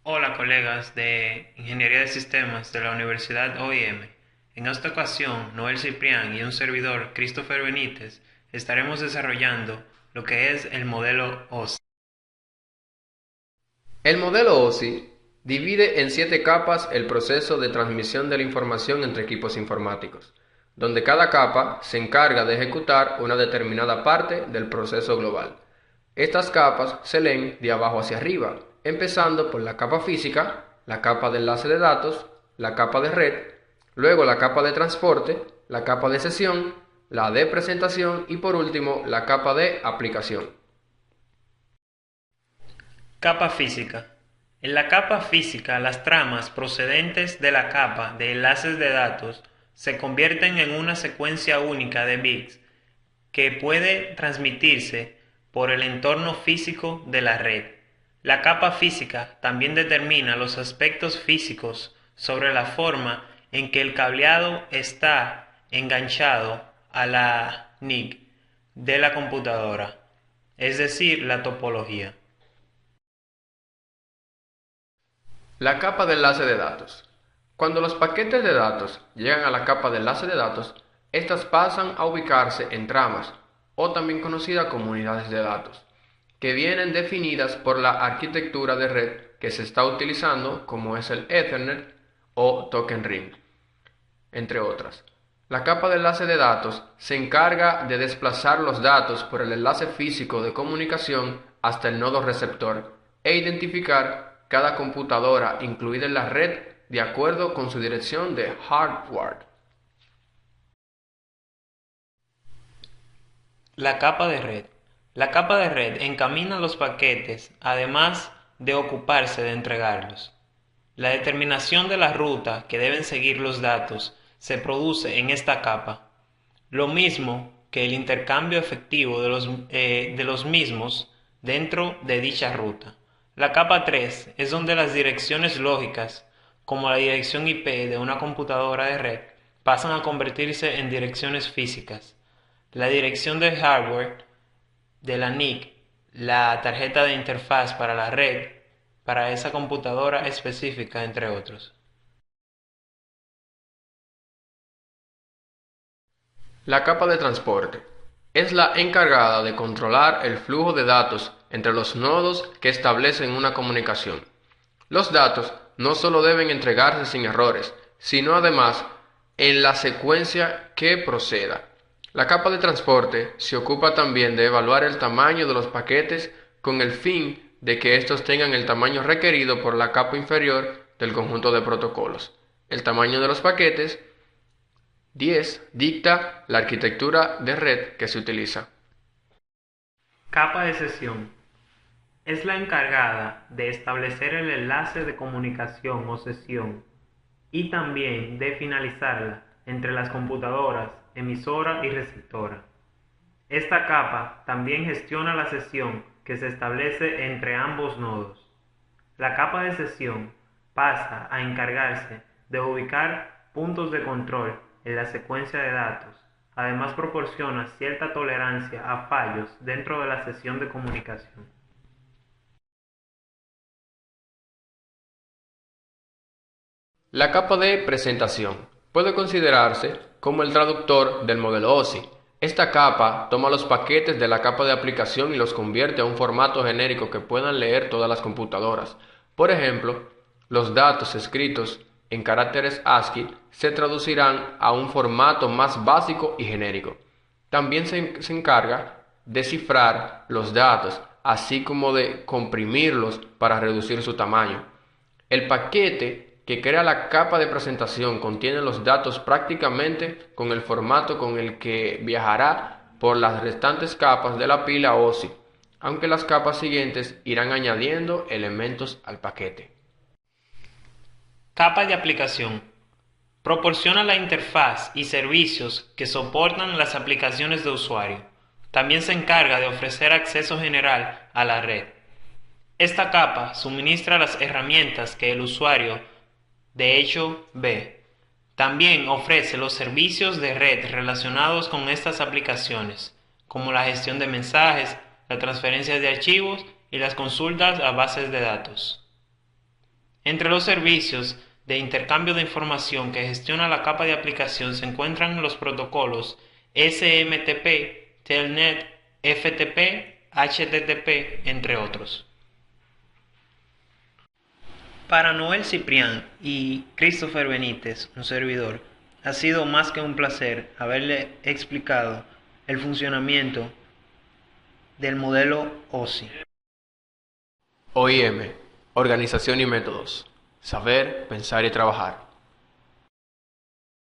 Hola colegas de Ingeniería de Sistemas de la Universidad OIM. En esta ocasión, Noel Ciprián y un servidor, Christopher Benítez, estaremos desarrollando lo que es el modelo OSI. El modelo OSI divide en 7 capas el proceso de transmisión de la información entre equipos informáticos, donde cada capa se encarga de ejecutar una determinada parte del proceso global. Estas capas se leen de abajo hacia arriba, empezando por la capa física, la capa de enlace de datos, la capa de red, luego la capa de transporte, la capa de sesión, la de presentación y por último la capa de aplicación. Capa física. En la capa física, las tramas procedentes de la capa de enlaces de datos se convierten en una secuencia única de bits que puede transmitirse por el entorno físico de la red. La capa física también determina los aspectos físicos sobre la forma en que el cableado está enganchado a la NIC de la computadora, es decir, la topología. La capa de enlace de datos. Cuando los paquetes de datos llegan a la capa de enlace de datos, estas pasan a ubicarse en tramas, o también conocidas como unidades de datos, que vienen definidas por la arquitectura de red que se está utilizando, como es el Ethernet o Token Ring, entre otras. La capa de enlace de datos se encarga de desplazar los datos por el enlace físico de comunicación hasta el nodo receptor e identificar cada computadora incluida en la red de acuerdo con su dirección de hardware. La capa de red. La capa de red encamina los paquetes, además de ocuparse de entregarlos. La determinación de la ruta que deben seguir los datos se produce en esta capa, lo mismo que el intercambio efectivo de los mismos dentro de dicha ruta. La capa 3 es donde las direcciones lógicas, como la dirección IP de una computadora de red, pasan a convertirse en direcciones físicas. La dirección de hardware de la NIC, la tarjeta de interfaz para la red, para esa computadora específica, entre otros. La capa de transporte es la encargada de controlar el flujo de datos entre los nodos que establecen una comunicación. Los datos no solo deben entregarse sin errores, sino además en la secuencia que proceda. La capa de transporte se ocupa también de evaluar el tamaño de los paquetes con el fin de que estos tengan el tamaño requerido por la capa inferior del conjunto de protocolos. El tamaño de los paquetes 10 dicta la arquitectura de red que se utiliza. Capa de sesión. Es la encargada de establecer el enlace de comunicación o sesión y también de finalizarla entre las computadoras emisora y receptora. Esta capa también gestiona la sesión que se establece entre ambos nodos. La capa de sesión pasa a encargarse de ubicar puntos de control en la secuencia de datos. Además proporciona cierta tolerancia a fallos dentro de la sesión de comunicación. La capa de presentación puede considerarse como el traductor del modelo OSI. Esta capa toma los paquetes de la capa de aplicación y los convierte a un formato genérico que puedan leer todas las computadoras. Por ejemplo, los datos escritos en caracteres ASCII se traducirán a un formato más básico y genérico. También se encarga de cifrar los datos, así como de comprimirlos para reducir su tamaño. El paquete que crea la capa de presentación contiene los datos prácticamente con el formato con el que viajará por las restantes capas de la pila OSI, aunque las capas siguientes irán añadiendo elementos al paquete. Capa de aplicación. Proporciona la interfaz y servicios que soportan las aplicaciones de usuario. También se encarga de ofrecer acceso general a la red. Esta capa suministra las herramientas que el usuario de hecho ve. También ofrece los servicios de red relacionados con estas aplicaciones, como la gestión de mensajes, la transferencia de archivos y las consultas a bases de datos. Entre los servicios de intercambio de información que gestiona la capa de aplicación se encuentran los protocolos SMTP, Telnet, FTP, HTTP, entre otros. Para Noel Ciprián y Christopher Benítez, un servidor, ha sido más que un placer haberle explicado el funcionamiento del modelo OSI. OIM, Organización y Métodos. Saber, pensar y trabajar.